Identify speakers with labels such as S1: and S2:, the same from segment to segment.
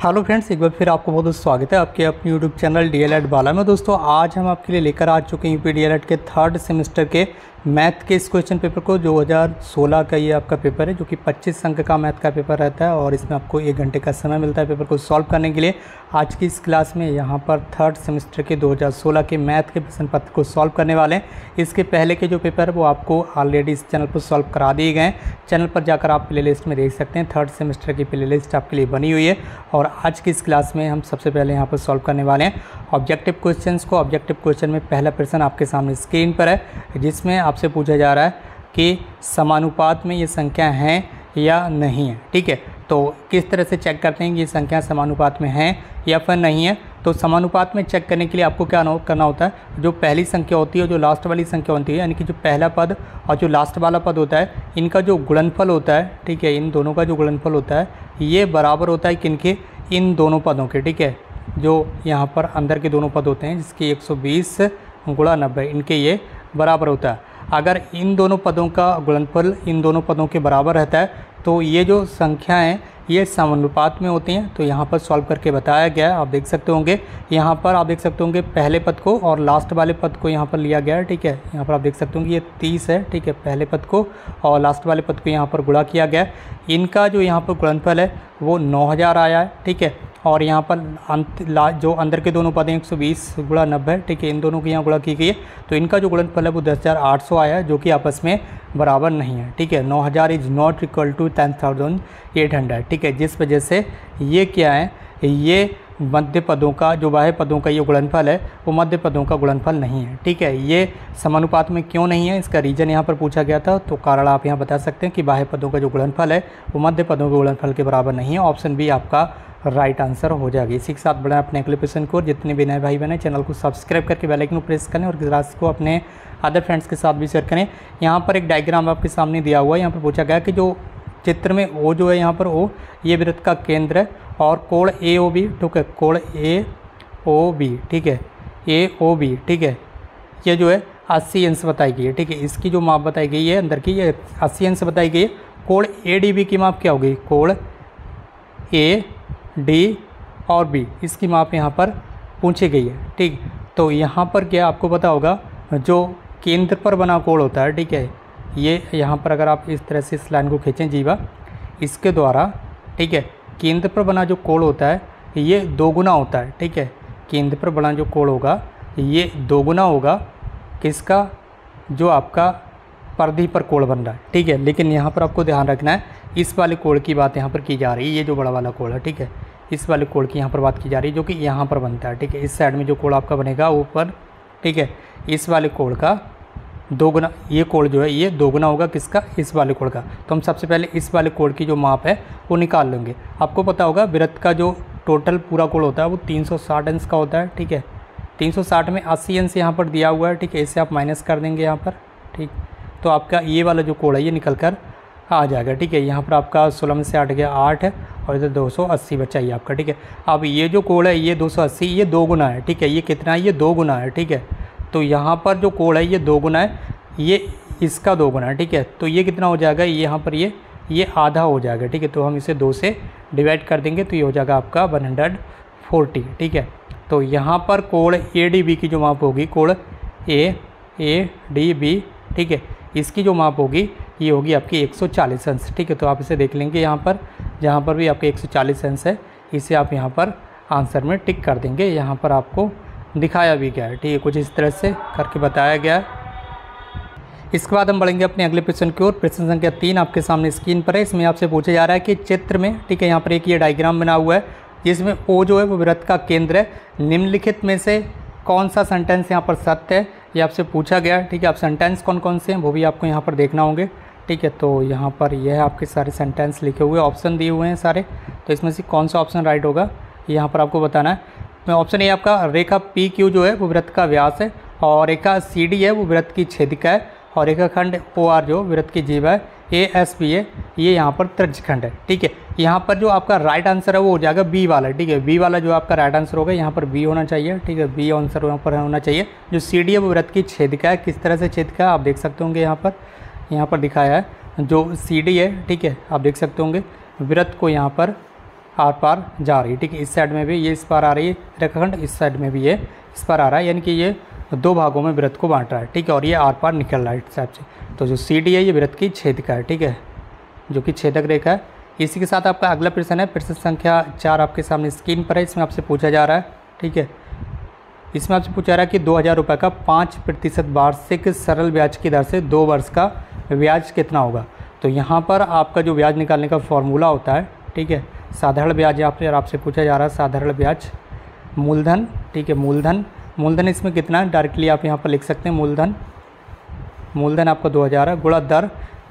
S1: Hello friends, एक बार फिर आपको बहुत बहुत स्वागत है आपके अपने यूट्यूब चैनल डीएलएड बाला में। दोस्तों आज हम आपके लिए लेकर आ चुके हैं यूपी डीएलएड के थर्ड सेमेस्टर के मैथ के इस क्वेश्चन पेपर को। 2016 का ये आपका पेपर है जो कि 25 अंक का मैथ का पेपर रहता है और इसमें आपको 1 घंटे का समय मिलता है पेपर को सॉल्व करने के लिए। आज की इस क्लास में यहाँ पर थर्ड सेमेस्टर के 2016 के मैथ के प्रश्न पत्र को सॉल्व करने वाले हैं। इसके पहले के जो पेपर है वो आपको ऑलरेडी इस चैनल पर सॉल्व करा दिए गए हैं। चैनल पर जाकर आप प्ले लिस्ट में देख सकते हैं, थर्ड सेमेस्टर की प्ले लिस्ट आपके लिए बनी हुई है। और आज की इस क्लास में हम सबसे पहले यहाँ पर सॉल्व करने वाले हैं ऑब्जेक्टिव क्वेश्चंस को। ऑब्जेक्टिव क्वेश्चन में पहला प्रश्न आपके सामने स्क्रीन पर है, जिसमें आपसे पूछा जा रहा है कि समानुपात में ये संख्या हैं या नहीं है। ठीक है, तो किस तरह से चेक करते हैं कि ये संख्या समानुपात में हैं या फिर नहीं है। तो समानुपात में चेक करने के लिए आपको क्या करना होता है, जो पहली संख्या होती है, जो लास्ट वाली संख्या होती है, यानी कि जो पहला पद और जो लास्ट वाला पद होता है, इनका जो गुणनफल होता है, ठीक है, इन दोनों का जो गुणनफल होता है ये बराबर होता है किनके, इन दोनों पदों के। ठीक है, जो यहाँ पर अंदर के दोनों पद होते हैं जिसकी 120 गुणा 90, इनके ये बराबर होता है। अगर इन दोनों पदों का गुणनफल इन दोनों पदों के बराबर रहता है तो ये जो संख्याएं ये समानुपात में होती हैं। तो यहाँ पर सॉल्व करके बताया गया है, आप देख सकते होंगे। यहाँ पर आप देख सकते होंगे पहले पद को और लास्ट वाले पद को यहाँ पर लिया गया है। ठीक है, यहाँ पर आप देख सकते होंगे ये 30 है। ठीक है, पहले पद को और लास्ट वाले पद को यहाँ पर गुणा किया गया है। इनका जो यहाँ पर गुणनफल है वो 9000 आया है। ठीक है, और यहाँ पर जो अंदर के दोनों पद हैं 120 गुणा 90, ठीक है, इन दोनों की यहाँ गुणा की गई है। तो इनका जो गुणनफल है वो 10,800 आया है, जो कि आपस में बराबर नहीं है। ठीक है, 9000 इज़ नॉट इक्वल टू 10,800। ठीक है, जिस वजह से ये क्या है, ये मध्य पदों का जो बाह्य पदों का ये गुणनफल है वो मध्य पदों का गुणनफल नहीं है। ठीक है, ये समानुपात में क्यों नहीं है, इसका रीज़न यहाँ पर पूछा गया था। तो कारण आप यहाँ बता सकते हैं कि बाह्य पदों का जो गुणनफल है वो मध्य पदों के गुणनफल के बराबर नहीं है। ऑप्शन बी आपका राइट आंसर हो जाएगी। इसी के साथ बढ़ाएं अपने अगले क्वेश्चन को। जितने भी नए भाई बने चैनल को सब्सक्राइब करके बेल आइकन को प्रेस करें और क्लास को अपने अदर फ्रेंड्स के साथ भी शेयर करें। यहाँ पर एक डायग्राम आपके सामने दिया हुआ है। यहाँ पर पूछा गया कि जो चित्र में ओ जो है, यहाँ पर ओ ये वृत्त का केंद्र है और कोण ए ओ बी, ठीक है, कोण ए ओ बी, ठीक है, ए ओ बी, ठीक है, ये जो है 80 अंश बताई गई है। ठीक है, इसकी जो माप बताई गई है अंदर की ये 80 अंश बताई गई है। कोण ए डी बी की माप क्या होगी, कोण ए डी और बी, इसकी माप यहाँ पर पूछी गई है। ठीक, तो यहाँ पर क्या आपको पता होगा, जो केंद्र पर बना कोण होता है, ठीक है, ये यहाँ पर अगर आप इस तरह से इस लाइन को खींचें जीवा, इसके द्वारा, ठीक है, केंद्र पर बना जो कोण होता है ये दोगुना होता है। ठीक है, केंद्र पर बना जो कोण होगा ये दोगुना होगा किसका, जो आपका परिधि पर कोण बन रहा है। ठीक है, लेकिन यहाँ पर आपको ध्यान रखना है, इस वाले कोण की बात यहाँ पर की जा रही है, ये जो बड़ा वाला कोण है, ठीक है, इस वाले कोण की यहाँ पर बात की जा रही है जो कि यहाँ पर बनता है। ठीक है, इस साइड में जो कोण आपका बनेगा ऊपर, ठीक है, इस वाले कोण का दोगुना, ये कोण जो है ये दोगुना होगा किसका, इस वाले कोण का। तो हम सबसे पहले इस वाले कोण की जो माप है वो निकाल लेंगे। आपको पता होगा वृत्त का जो टोटल पूरा कोण होता है वो 360 अंश का होता है। ठीक है, 360 में 80 अंश यहाँ पर दिया हुआ है। ठीक है, इसे आप माइनस कर देंगे यहाँ पर। ठीक, तो आपका ये वाला जो कोण है ये निकल कर आ जाएगा। ठीक है, यहाँ पर आपका 16 में से 8 गया 8 है और इधर 280 बचा ही आपका। ठीक है, अब ये जो कोण है ये 280, ये 2 गुना है। ठीक है, ये कितना है, ये 2 गुना है। ठीक है, तो यहाँ पर जो कोण है ये 2 गुना है, ये इसका 2 गुना है। ठीक है, तो ये कितना हो जाएगा, यहाँ पर ये आधा हो जाएगा। ठीक है, तो हम इसे 2 से डिवाइड कर देंगे तो ये हो जाएगा आपका 140। ठीक है, तो यहाँ पर कोण ए डी बी की जो माप होगी, कोण ए डी बी, ठीक है, इसकी जो माप होगी ये होगी आपकी 140 अंश। ठीक है, तो आप इसे देख लेंगे यहाँ पर, जहाँ पर भी आपके 140 अंश है इसे आप यहाँ पर आंसर में टिक कर देंगे। यहाँ पर आपको दिखाया भी गया है। ठीक है, कुछ इस तरह से करके बताया गया है। इसके बाद हम बढ़ेंगे अपने अगले प्रश्न की ओर। प्रश्न संख्या 3 आपके सामने स्क्रीन पर है। इसमें आपसे पूछा जा रहा है कि चित्र में, ठीक है, यहाँ पर एक ये डायग्राम बना हुआ है जिसमें ओ जो है वो वृत्त का केंद्र है। निम्नलिखित में से कौन सा सेंटेंस यहाँ पर सत्य है, ये आपसे पूछा गया है। ठीक है, आप सेंटेंस कौन कौन से हैं वो भी आपको यहाँ पर देखना होंगे। ठीक है, तो यहाँ पर यह है आपके सारे सेंटेंस लिखे हुए, ऑप्शन दिए हुए हैं सारे। तो इसमें से कौन सा ऑप्शन राइट होगा यहाँ पर आपको बताना है। ऑप्शन ए आपका रेखा पी क्यू जो है वो वृत्त का व्यास है और रेखा सी डी है वो वृत्त की छेदिका है और रेखाखंड ओ आर जो वृत्त की जीवा है, ए एस बी है ये यहाँ पर त्रिज्यखंड है। ठीक है, यहाँ पर जो आपका राइट आंसर है वो हो जाएगा बी वाला। ठीक है, बी वाला जो आपका राइट आंसर होगा यहाँ पर बी होना चाहिए। ठीक है, बी आंसर यहाँ पर होना चाहिए। जो सी डी है वो वृत्त की छेदिका है। किस तरह से छेदिका है आप देख सकते होंगे, यहाँ पर दिखाया है जो सी डी है। ठीक है, आप देख सकते होंगे वृत्त को यहाँ पर आर पार जा रही है, ठीक है। इस साइड में भी ये इस पार आ रही है रेखाखंड, इस साइड में भी ये इस पार आ रहा है, यानी कि ये दो भागों में वृत्त को बांट रहा है, ठीक है। और ये आर पार निकल रहा है इस टाइप से। तो जो सी डी है ये वृत्त की छेदिका है, ठीक है, जो कि छेदक रेखा है। इसी के साथ आपका अगला प्रश्न है, प्रश्न संख्या 4 आपके सामने स्क्रीन पर है। इसमें आपसे पूछा जा रहा है, ठीक है, इसमें आपसे पूछा जा रहा है कि 2000 रुपये का 5% वार्षिक सरल ब्याज की दर से 2 वर्ष का ब्याज कितना होगा। तो यहाँ पर आपका जो ब्याज निकालने का फॉर्मूला होता है, ठीक है, साधारण ब्याज आपसे पूछा जा रहा है, साधारण ब्याज मूलधन, ठीक है, मूलधन इसमें कितना है डायरेक्टली आप यहाँ पर लिख सकते हैं। मूलधन आपका 2000 है, गुणा दर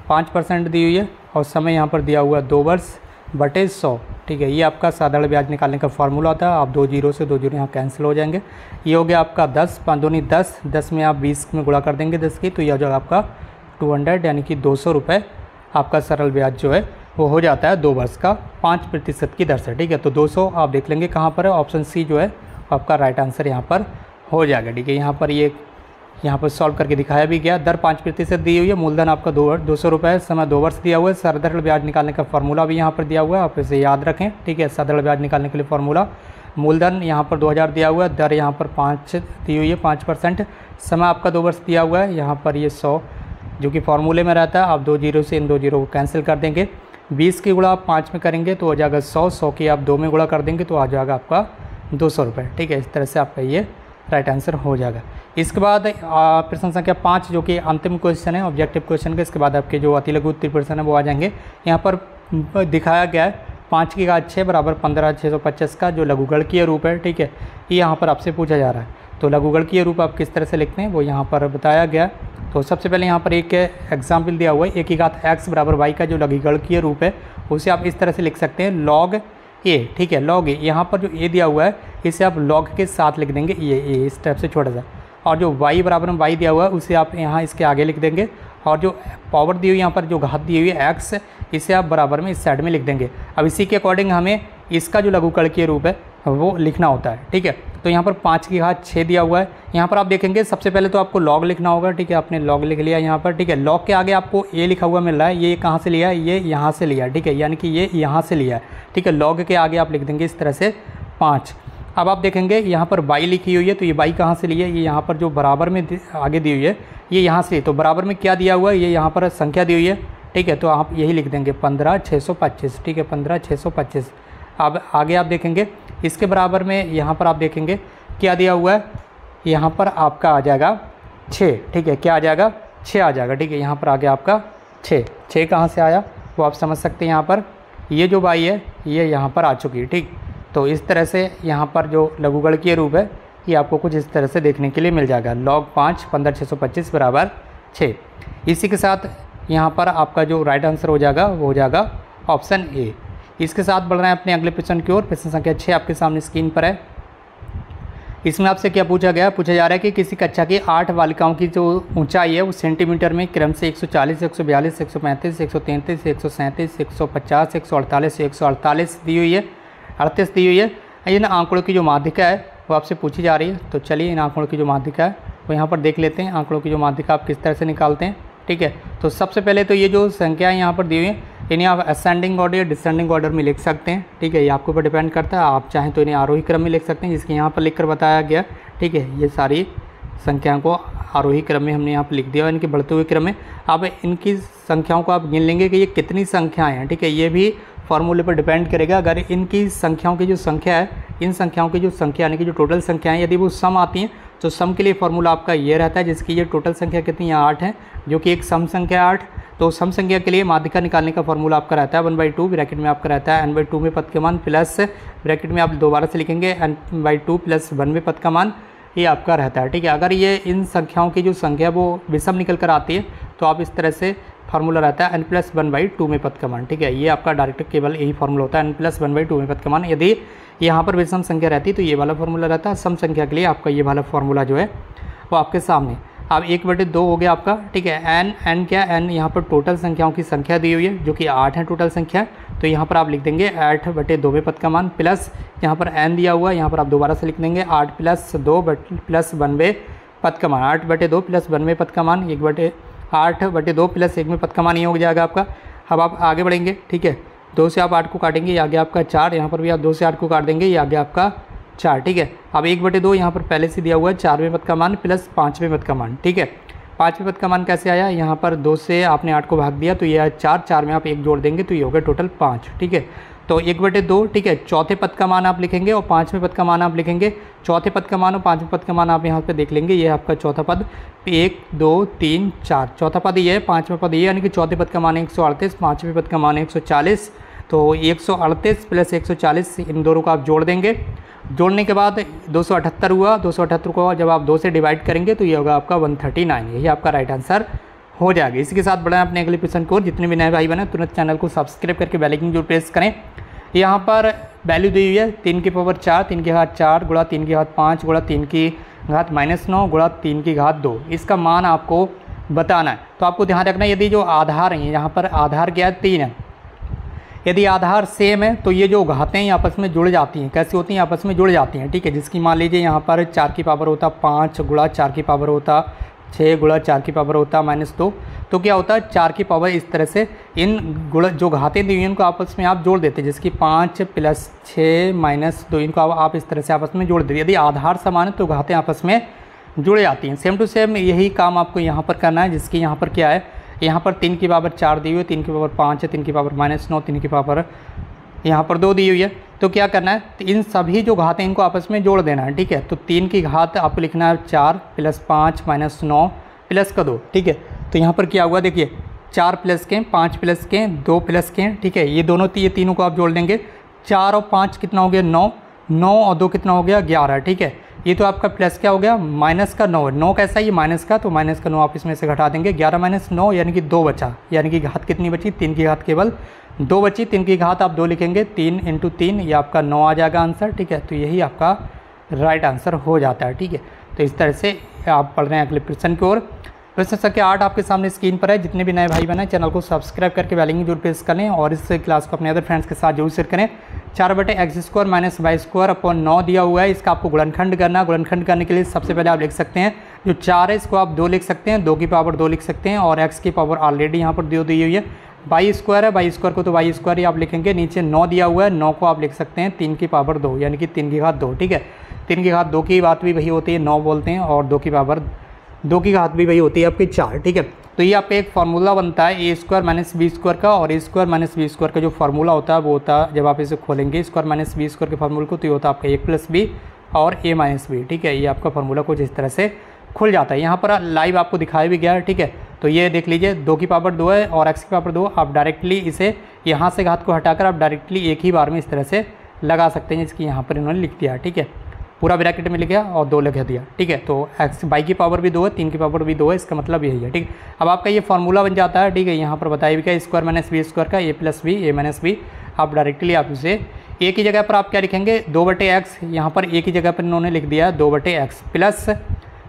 S1: 5% दी हुई है और समय यहाँ पर दिया हुआ है 2 वर्ष बटे 100, ठीक है। ये आपका साधारण ब्याज निकालने का फार्मूला होता है। आप 2 जीरो से 2 जीरो यहाँ कैंसिल हो जाएंगे। ये हो गया आपका 10, 5 दूनी 10, 10 में आप 20 में गुणा कर देंगे 10 की, तो यह हो जाएगा आपका 200, यानी कि 200 रुपये आपका सरल ब्याज जो है वो हो जाता है 2 वर्ष का 5% की दर से, ठीक है। तो 200 आप देख लेंगे कहाँ पर है, ऑप्शन सी जो है आपका राइट आंसर यहाँ पर हो जाएगा, ठीक है। यहाँ पर सॉल्व करके दिखाया भी गया। दर 5% दी हुई है, मूलधन आपका 200 रुपये है, समय 2 वर्ष दिया हुआ है। साधारण ब्याज निकालने का फार्मूला भी यहाँ पर दिया हुआ है, आप इसे याद रखें, ठीक है। साधारण ब्याज निकालने के लिए फार्मूला, मूलधन यहाँ पर 2000 दिया हुआ है, दर यहाँ पर 5 दी हुई है 5%, समय आपका 2 वर्ष दिया हुआ है। यहाँ पर ये 100 जो कि फार्मूले में रहता है, आप 2 जीरो से इन 2 जीरो को कैंसिल कर देंगे। 20 की गुणा आप 5 में करेंगे तो हो जाएगा 100 की आप 2 में गुणा कर देंगे तो आ जाएगा आपका 200 रुपये, ठीक है। इस तरह से आपका ये राइट आंसर हो जाएगा। इसके बाद प्रश्न संख्या 5 जो कि अंतिम क्वेश्चन है ऑब्जेक्टिव क्वेश्चन का, इसके बाद आपके जो अति लघु उत्तर प्रश्न है वो आ जाएंगे। यहाँ पर दिखाया गया है 5 की घात 6 बराबर 15/625 का जो लघुगणकीय रूप है, ठीक है, ये यहाँ पर आपसे पूछा जा रहा है। तो लघुगणकीय रूप आप किस तरह से लिखते हैं वो यहाँ पर बताया गया। तो सबसे पहले यहाँ पर एक एग्जाम्पल दिया हुआ है, 1 की घात x बराबर y का जो लघुगणकीय रूप है उसे आप इस तरह से लिख सकते हैं log a, ठीक है, log a। यहाँ पर जो a दिया हुआ है इसे आप log के साथ लिख देंगे, ये इस टाइप से छोटा सा। और जो y बराबर में y दिया हुआ है उसे आप यहाँ इसके आगे लिख देंगे। और जो पावर दी हुई यहाँ पर जो घात दी हुई है x, इसे आप बराबर में इस साइड में लिख देंगे। अब इसी के अकॉर्डिंग हमें इसका जो लघुगणकीय रूप है वो लिखना होता है, ठीक है। तो यहाँ पर 5 की घात 6 दिया हुआ है। यहाँ पर आप देखेंगे सबसे पहले तो आपको log लिखना होगा, ठीक है, आपने log लिख लिया यहाँ पर, ठीक है। log के आगे आपको a लिखा हुआ मिल रहा है, ये कहाँ से लिया है, ये यहाँ से लिया है, ठीक है, यानी कि ये यहाँ से लिया है, ठीक है। log के आगे आप लिख देंगे इस तरह से 5। अब आप देखेंगे यहाँ पर y लिखी हुई है, तो ये y कहाँ से ली है, ये यहाँ पर जो बराबर में आगे दी हुई है ये यहाँ से, तो बराबर में क्या दिया हुआ है, ये यहाँ पर संख्या दी हुई है, ठीक है। तो आप यही लिख देंगे 15/625, ठीक है, 15/625। अब आगे आप देखेंगे इसके बराबर में यहाँ पर आप देखेंगे क्या दिया हुआ है, यहाँ पर आपका आ जाएगा 6, ठीक है, क्या आ जाएगा 6 आ जाएगा, ठीक है। यहाँ पर आ गया आपका 6 कहाँ से आया वो आप समझ सकते हैं। यहाँ पर ये जो y है ये यहाँ पर आ चुकी है, ठीक। तो इस तरह से यहाँ पर जो लघुगणकीय रूप है ये आपको कुछ इस तरह से देखने के लिए मिल जाएगा, log 5 15/625 बराबर 6। इसी के साथ यहाँ पर आपका जो राइट आंसर हो जाएगा वो हो जाएगा ऑप्शन ए। इसके साथ बढ़ रहे हैं अपने अगले प्रश्न की ओर। प्रश्न संख्या 6 आपके सामने स्क्रीन पर है। इसमें आपसे क्या पूछा गया, पूछा जा रहा है कि किसी कक्षा की 8 बालिकाओं की जो ऊंचाई है वो सेंटीमीटर में क्रम से 140, 142, 135, 133, 137, 150, 148, 148 दी हुई है, 38 दी हुई है। इन आंकड़ों की जो माध्यिका है वो आपसे पूछी जा रही है। तो चलिए इन आंकड़ों की जो माध्यिका है वो यहाँ पर देख लेते हैं। आंकड़ों की जो माध्यिका आप किस तरह से निकालते हैं, ठीक है। तो सबसे पहले तो ये जो संख्याएँ यहाँ पर दी हुई हैं इन्हें आप असेंडिंग ऑर्डर या डिसेंडिंग ऑर्डर में लिख सकते हैं, ठीक है, ये आपके ऊपर डिपेंड करता है। आप चाहें तो इन्हें आरोही क्रम में लिख सकते हैं जिसके यहाँ पर लिखकर बताया गया, ठीक है। ये सारी संख्याओं को आरोही क्रम में हमने यहाँ पर लिख दिया, इनके बढ़ते हुए क्रम में। अब इनकी संख्याओं को आप गिन लेंगे कि ये कितनी संख्याएँ हैं, ठीक है, ये भी फॉर्मूले पर डिपेंड करेगा। अगर इनकी संख्याओं की जो संख्या है, इन संख्याओं की जो संख्या यानी कि जो टोटल संख्याएँ यदि वो सम आती हैं तो सम के लिए फॉर्मूला आपका ये रहता है, जिसकी ये टोटल संख्या कितनी है 8 है, जो कि एक सम संख्या 8। तो सम संख्या के लिए माध्यिका निकालने का फॉर्मूला आपका रहता है 1/2, ब्रैकेट में आपका रहता है n/2 में पद का मान प्लस ब्रैकेट में आप दोबारा से लिखेंगे n/2 प्लस 1 में पद का मान, ये आपका रहता है, ठीक है। अगर ये इन संख्याओं की जो संख्या वो विषम निकल कर आती है तो आप इस तरह से फार्मूला रहता है n+1/2 में पद का मान, ठीक है। ये आपका डायरेक्ट केवल यही फार्मूला होता है n+1/2 में पद का मान। यदि यहाँ पर विषम संख्या रहती है तो ये वाला फार्मूला रहता है। सम संख्या के लिए आपका ये वाला फार्मूला जो है वो आपके सामने। अब 1/2 हो गया आपका, ठीक है। n क्या, n यहाँ पर टोटल संख्याओं की संख्या दी हुई है जो कि 8 है टोटल संख्या। तो यहाँ पर आप लिख देंगे 8/2 में पद का मान प्लस यहाँ पर n दिया हुआ है, यहाँ पर आप दोबारा से लिख देंगे 8 + 2 + 1 में पद का मान, 8/2 + 1 में पद का मान 8/2 + 1 में पद का मान ये हो जाएगा आपका। अब आप आगे बढ़ेंगे, ठीक है। 2 से आप 8 को काटेंगे, ये आ गया आपका 4। यहाँ पर भी आप 2 से 8 को काट देंगे, ये आ गया आपका 4, ठीक है। अब 1/2 यहाँ पर पहले से दिया हुआ है, 4वें पद का मान प्लस 5वें पद का मान, ठीक है। 5वें पद का मान कैसे आया, यहाँ पर 2 से आपने 8 को भाग दिया तो ये आया 4, 4 में आप 1 जोड़ देंगे तो ये हो गया टोटल 5, ठीक है। तो 1/2, ठीक है। चौथे पद का मान आप लिखेंगे और 5वें पद का मान आप लिखेंगे। चौथे पद का मान और 5वें पद का मान आप यहाँ पे देख लेंगे, ये है आपका चौथा पद। 1 2 3 4 चौथा पद ये है, 5वां पद ये, यानी कि चौथे पद का मान 138, 5वें पद का मान 140। तो 138 प्लस 140 इन दोनों को आप जोड़ देंगे। जोड़ने के बाद 278 हुआ। 278 को जब आप 2 से डिवाइड करेंगे तो ये होगा आपका 139। यही आपका राइट आंसर हो जाएगा। इसी के साथ बढ़ाएं अपने अगले प्रश्न को। जितने भी नए भाई बने तुरंत चैनल को सब्सक्राइब करके बेल आइकन जरूर प्रेस करें। यहाँ पर वैल्यू दी हुई है 3 की पावर 4, 3 की घात 4 गुणा 3 की घात 5 गुणा 3 की घात -9 गुणा 3 की घात 2। इसका मान आपको बताना है। तो आपको ध्यान रखना है, यदि जो आधार हैं, यहाँ पर आधार क्या है 3 है, यदि आधार सेम है तो ये जो घातें हैं आपस में जुड़ जाती हैं। कैसी होती हैं, आपस में जुड़ जाती हैं, ठीक है। जिसकी मान लीजिए यहाँ पर 4 की पावर होता 5 गुणा 4 की पावर होता 6 गुणा 4 की पावर होता -2। तो क्या होता है 4 की पावर इस तरह से इन गुणा जो घातें दी हुई इनको आपस में आप जोड़ देते हैं, जिसकी 5 + 6 - 2 इनको आप इस तरह से आपस में जोड़ देते। यदि आधार समान है तो घातें आपस में जुड़ जाती हैं। सेम टू सेम यही काम आपको यहाँ पर करना है, जिसकी यहाँ पर क्या है, यहाँ पर 3 की पावर 4 दी हुई है, 3 की पावर 5 है, 3 की पावर -9, 3 की पावर यहाँ पर 2 दी हुई है। तो क्या करना है, तो इन सभी जो घात हैं इनको आपस में जोड़ देना है, ठीक है। तो 3 की घात आपको लिखना है 4 + 5 - 9 प्लस का 2, ठीक है। तो यहाँ पर क्या हुआ देखिए, 4 प्लस के 5 प्लस के 2 प्लस के, ठीक है। ये दोनों ये तीनों को आप जोड़ देंगे। 4 और 5 कितना हो गया 9, 9 और 2 कितना हो गया 11, ठीक है। ये तो आपका प्लस क्या हो गया माइनस का 9, 9 कैसा है ये माइनस का, तो माइनस का 9 आप इसमें से घटा देंगे। 11 - 9 यानी कि 2 बचा, यानी कि घात कितनी बची 3 की घात केवल 2 बची। 3 की घात आप 2 लिखेंगे, 3 × 3 ये आपका 9 आ जाएगा आंसर, ठीक है। तो यही आपका राइट आंसर हो जाता है, ठीक है। तो इस तरह से आप पढ़ रहे हैं अगले प्रश्न की ओर। प्रश्न संख्या 8 आपके सामने स्क्रीन पर है। जितने भी नए भाई बने चैनल को सब्सक्राइब करके बेल आइकन जरूर प्रेस करें और इस क्लास को अपने अदर फ्रेंड्स के साथ जरूर शेयर करें। 4/x² - y² दिया हुआ है, इसका आपको गुणनखंड करना है। गुणनखंड करने के लिए सबसे पहले आप लिख सकते हैं जो 4 है इसको आप 2 लिख सकते हैं, 2 की पावर 2 लिख सकते हैं और x की पावर ऑलरेडी यहाँ पर 2 दी हुई है। y² है, y² को तो y² ही आप लिखेंगे। नीचे 9 दिया हुआ है, 9 को आप लिख सकते हैं 3 की पावर 2 यानी कि 3 की घात 2, ठीक है। 3 की घात 2 की बात भी वही होती है 9 बोलते हैं और 2 की पावर 2 की घात भी वही होती है आपकी 4, ठीक है। तो ये आपका एक फार्मूला बनता है a² - b² का, और a² - b² का जो फार्मूला होता है वो होता है, जब आप इसे खोलेंगे a² - b² के फार्मूले को, तो ये होता है आपका a + b और a - b, ठीक है। ये आपका फार्मूला कुछ इस तरह से खुल जाता है। यहाँ पर लाइव आपको दिखाया भी गया है, ठीक है। तो ये देख लीजिए 2 की पावर 2 है और x की पावर 2, आप डायरेक्टली इसे यहाँ से घात को हटाकर आप डायरेक्टली एक ही बार में इस तरह से लगा सकते हैं, जिसकी यहाँ पर इन्होंने लिख दिया, ठीक है। पूरा ब्रैकेट में लिख गया और 2 लिख दिया, ठीक है। तो y की पावर भी 2 है, 3 की पावर भी 2 है, इसका मतलब यही है, ठीक है। अब आपका ये फार्मूला बन जाता है, ठीक है। यहाँ पर बताया भी क्या a² - b² का a + b a - b, आप डायरेक्टली आप इसे a की जगह पर आप क्या लिखेंगे 2/x, यहाँ पर a की जगह पर इन्होंने लिख दिया 2/x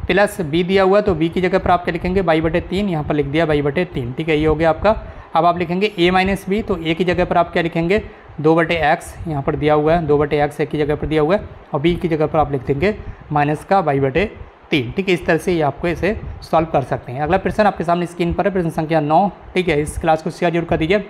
S1: प्लस b दिया हुआ है तो b की जगह पर आप क्या लिखेंगे y/3, यहाँ पर लिख दिया y/3, ठीक है। ये हो गया आपका। अब आप लिखेंगे a - b, तो a की जगह पर आप क्या लिखेंगे 2/x, यहाँ पर दिया हुआ है 2/x a की जगह पर दिया हुआ है और b की जगह पर आप लिख देंगे -y/3, ठीक है। इस तरह से ये आपको इसे सॉल्व कर सकते हैं। अगला प्रश्न आपके सामने स्क्रीन पर है, प्रश्न संख्या 9, ठीक है। इस क्लास को शेयर जरूर कर दीजिए।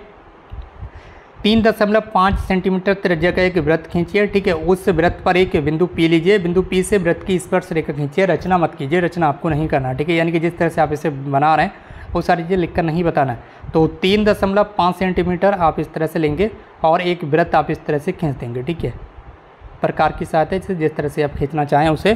S1: 3.5 सेंटीमीटर त्रिज्या का एक वृत्त खींचिए, ठीक है। उस वृत्त पर एक बिंदु P लीजिए, बिंदु P से वृत्त की स्पर्श रेखा खींचिए। रचना मत कीजिए, रचना आपको नहीं करना, ठीक है। यानी कि जिस तरह से आप इसे बना रहे हैं वो सारी चीज़ें लिखकर नहीं बताना है। तो 3.5 सेंटीमीटर आप इस तरह से लेंगे और एक वृत्त आप इस तरह से खींच देंगे, ठीक है। प्रकार की सहायता से जिस तरह से आप खींचना चाहें उसे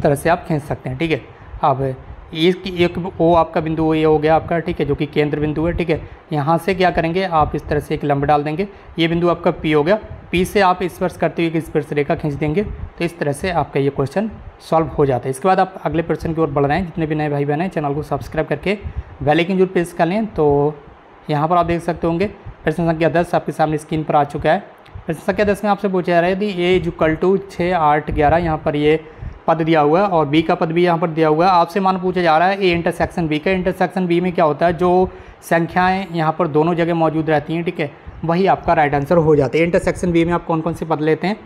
S1: तरह से आप खींच सकते हैं, ठीक है। अब एक वो आपका बिंदु ये हो गया आपका, ठीक है, जो कि केंद्र बिंदु है, ठीक है। यहाँ से क्या करेंगे आप इस तरह से एक लंब डाल देंगे, ये बिंदु आपका P हो गया। P से आप स्पर्श करते हुए एक स्पर्श रेखा खींच देंगे, तो इस तरह से आपका ये क्वेश्चन सॉल्व हो जाता है। इसके बाद आप अगले प्रश्न की ओर बढ़ रहे हैं। जितने भी नए भाई बहन हैं चैनल को सब्सक्राइब करके बेल आइकन जरूर प्रेस कर लें। तो यहाँ पर आप देख सकते होंगे प्रश्न संख्या 10 आपके सामने स्क्रीन पर आ चुका है। प्रश्न संख्या 10 में आपसे पूछा जा रहा है यदि a = 6, 8, 11 यहाँ पर ये पद दिया हुआ है और b का पद भी यहाँ पर दिया हुआ है। आपसे मान पूछा जा रहा है a इंटरसेक्शन b का। इंटरसेक्शन b में क्या होता है, जो संख्याएं यहाँ पर दोनों जगह मौजूद रहती हैं, ठीक है, वही आपका राइट आंसर हो जाता है। इंटरसेक्शन b में आप कौन कौन से पद लेते हैं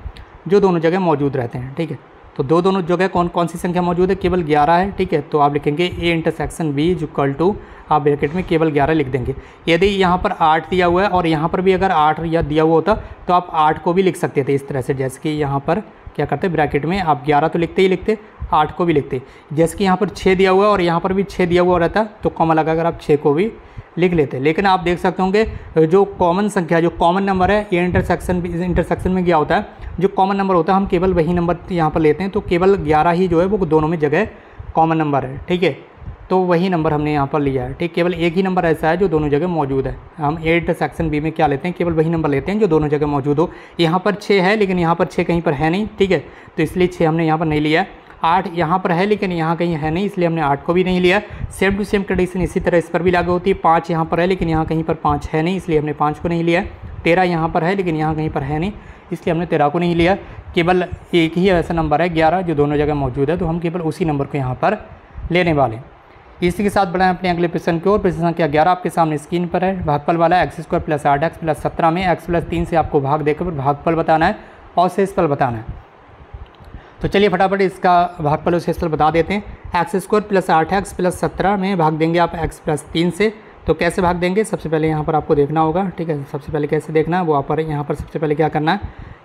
S1: जो दोनों जगह मौजूद रहते हैं, ठीक है। तो दोनों जगह कौन कौन सी संख्या मौजूद है, केवल 11 है। ठीक है, तो आप लिखेंगे A intersection B is equal to, आप ब्रैकेट में केवल 11 लिख देंगे। यदि यहाँ पर 8 दिया हुआ है और यहाँ पर भी अगर 8 या दिया हुआ होता तो आप 8 को भी लिख सकते थे इस तरह से, जैसे कि यहाँ पर क्या करते ब्रैकेट में आप 11 तो लिखते ही लिखते, 8 को भी लिखते। जैसे कि यहाँ पर 6 दिया हुआ है और यहाँ पर भी 6 दिया हुआ रहता तो कॉमन लगाकर आप 6 को भी लिख लेते। लेकिन आप देख सकते होंगे जो कॉमन संख्या, जो कॉमन नंबर है, ये इंटरसेक्शन में क्या होता है, जो कॉमन नंबर होता है हम केवल वही नंबर यहाँ पर लेते हैं। तो केवल 11 ही जो है वो दोनों में जगह कॉमन नंबर है। ठीक है, तो वही नंबर हमने यहाँ पर लिया है। ठीक, केवल एक ही नंबर ऐसा है जो दोनों जगह मौजूद है। हम A इंटरसेक्शन B में क्या लेते हैं, केवल वही नंबर लेते हैं जो दोनों जगह मौजूद हो। यहाँ पर 6 है लेकिन यहाँ पर 6 कहीं पर है नहीं। ठीक है, तो इसलिए 6 हमने यहाँ पर नहीं लिया। 8 यहाँ पर है लेकिन यहाँ कहीं है नहीं, इसलिए हमने 8 को भी नहीं लिया। सेम टू सेम कंडीशन इसी तरह इस पर भी लागू होती है। 5 यहाँ पर है लेकिन यहाँ कहीं पर 5 है नहीं, इसलिए हमने 5 को नहीं लिया। 13 यहाँ पर है लेकिन यहाँ कहीं पर है नहीं, इसलिए हमने 13 को नहीं लिया। केवल एक ही ऐसा नंबर है 11 जो दोनों जगह मौजूद है, तो हम केवल उसी नंबर को यहाँ पर लेने वाले। इसी के साथ बढ़ाएं अपने अगले प्रश्न की ओर। प्रश्न संख्या 11 आपके सामने स्क्रीन पर है। भागफल वाला है x² + 8x + 17 में x + 3 से आपको भाग देकर भागफल बताना है और शेषफल बताना है। तो चलिए फटाफट इसका भागफल और शेषफल बता देते हैं। x² + 8x + 17 में भाग देंगे आप x + 3 से। तो कैसे भाग देंगे, सबसे पहले यहाँ पर आपको देखना होगा। ठीक है, सबसे पहले कैसे देखना है वो आप पर, यहाँ पर सबसे पहले क्या करना है,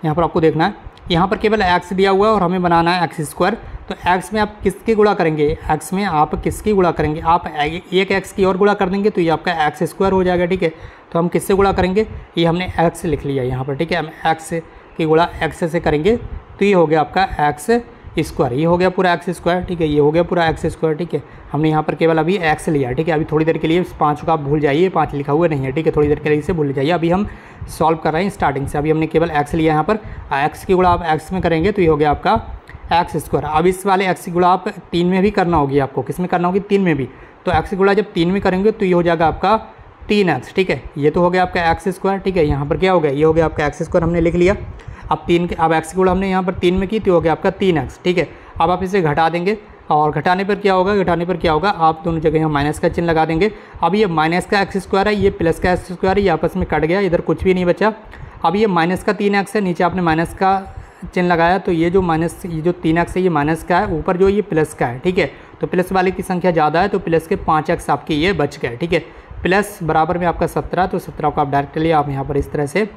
S1: यहाँ पर आपको देखना है, यहाँ पर केवल x दिया हुआ है और हमें बनाना है x²। तो x में आप किसकी गुणा करेंगे, x में आप किसकी गुणा करेंगे, आप एक x की और गुणा कर देंगे तो ये आपका x² हो जाएगा। ठीक है, तो हम किससे गुणा करेंगे, ये हमने x लिख लिया यहाँ पर। ठीक है, हम x की गुणा x से करेंगे तो ये हो गया आपका x², ये हो गया पूरा x²। ठीक है, ये हो गया पूरा x²। ठीक है, हमने यहाँ पर केवल अभी x लिया। ठीक है, अभी थोड़ी देर के लिए 5 को आप भूल जाइए, 5 लिखा हुआ नहीं है। ठीक है, थोड़ी देर के लिए इसे भूल जाइए। अभी हम सॉल्व कर रहे हैं स्टार्टिंग से। अभी हमने केवल x लिया यहाँ पर, x की गुणा आप x में करेंगे तो ये हो गया आपका x²। अब इस वाले x की गुणा आप 3 में भी करना होगी आपको, किस में करना होगी, 3 में भी। तो x की गुणा जब 3 में करेंगे तो ये हो जाएगा आपका 3x। ठीक है, ये तो हो गया आपका x²। ठीक है, यहाँ पर क्या हो गया, ये हो गया आपका x² हमने लिख लिया। अब x की गुणा हमने यहाँ पर 3 में की तो हो गया आपका 3x। ठीक है, अब आप इसे घटा देंगे और घटाने पर क्या होगा, आप दोनों जगह यहाँ माइनस का चिन्ह लगा देंगे। अब ये माइनस का x² है, ये प्लस का x² है, ये आपस में कट गया, इधर कुछ भी नहीं बचा। अब ये माइनस का 3x है, नीचे आपने माइनस का चिन्ह लगाया तो ये जो 3x है ये माइनस का है, ऊपर जो ये प्लस का है। ठीक है, तो प्लस वाले की संख्या ज़्यादा है तो प्लस के 5x आपके ये बच गए। ठीक है, प्लस बराबर में आपका 17, तो 17 को आप डायरेक्टली आप यहाँ पर इस तरह से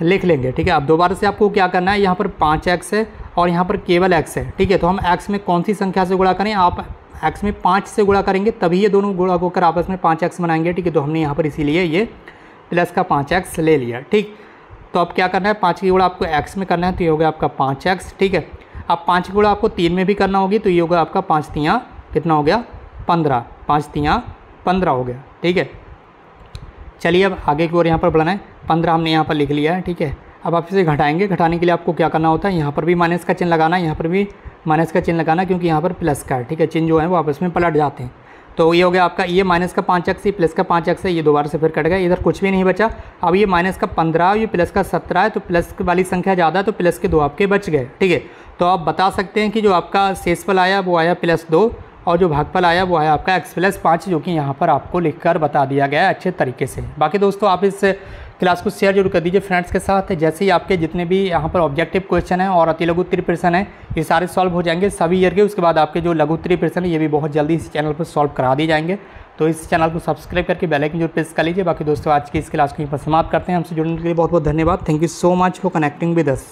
S1: लिख लेंगे। ठीक है, अब दोबारा से आपको क्या करना है, यहाँ पर 5x है और यहाँ पर केवल x है। ठीक है, तो हम x में कौन सी संख्या से गुणा करें, आप x में 5 से गुणा करेंगे तभी ये दोनों गुणा होकर आपस में 5x बनाएंगे। ठीक है, तो हमने यहाँ पर इसीलिए ये प्लस का 5x ले लिया। ठीक, तो अब क्या करना है, 5 की गुणा आपको x में करना है तो ये होगा आपका 5x। ठीक है, अब 5 की गुणा आपको 3 में भी करना होगी तो ये होगा आपका 5 3 कितना हो गया, 15, 5 3 15 हो गया। ठीक है, चलिए अब आगे की ओर यहाँ पर बढ़ना है। 15 हमने यहाँ पर लिख लिया है। ठीक है, अब आप इसे घटाएंगे, घटाने के लिए आपको क्या करना होता है, यहाँ पर भी माइनस का चिन्ह लगाना है, यहाँ पर भी माइनस का चिन्ह लगाना, क्योंकि यहाँ पर प्लस का है। ठीक है, चिन्ह जो है वो आपस में पलट जाते हैं। तो ये हो गया आपका, ये माइनस का 5x, ये प्लस का 5x है, ये दोबारा से फिर कट गया, इधर कुछ भी नहीं बचा। अब ये माइनस का 15, ये प्लस का 17 है, तो प्लस वाली संख्या ज़्यादा है तो प्लस के 2 आपके बच गए। ठीक है, तो आप बता सकते हैं कि जो आपका शेषफल आया वो आया +2 और जो भागफल आया वो आया आपका x + 5, जो कि यहाँ पर आपको लिखकर बता दिया गया है अच्छे तरीके से। बाकी दोस्तों आप इस क्लास को शेयर जरूर कर दीजिए फ्रेंड्स के साथ। जैसे ही आपके जितने भी यहाँ पर ऑब्जेक्टिव क्वेश्चन हैं और अति लघु उत्तरीय प्रश्न हैं ये सारे सॉल्व हो जाएंगे सभी ईयर के। उसके बाद आपके जो लघु उत्तरीय प्रश्न है ये भी बहुत जल्दी इस चैनल पर सॉल्व करा दिए जाएंगे। तो इस चैनल को सब्सक्राइब करके बेल आइकन जरूर प्रेस कर लीजिए। बाकी दोस्तों आज की इस क्लास को यहीं पर समाप्त करते हैं। हमसे जुड़ने के लिए बहुत बहुत धन्यवाद। Thank you so much for connecting with us.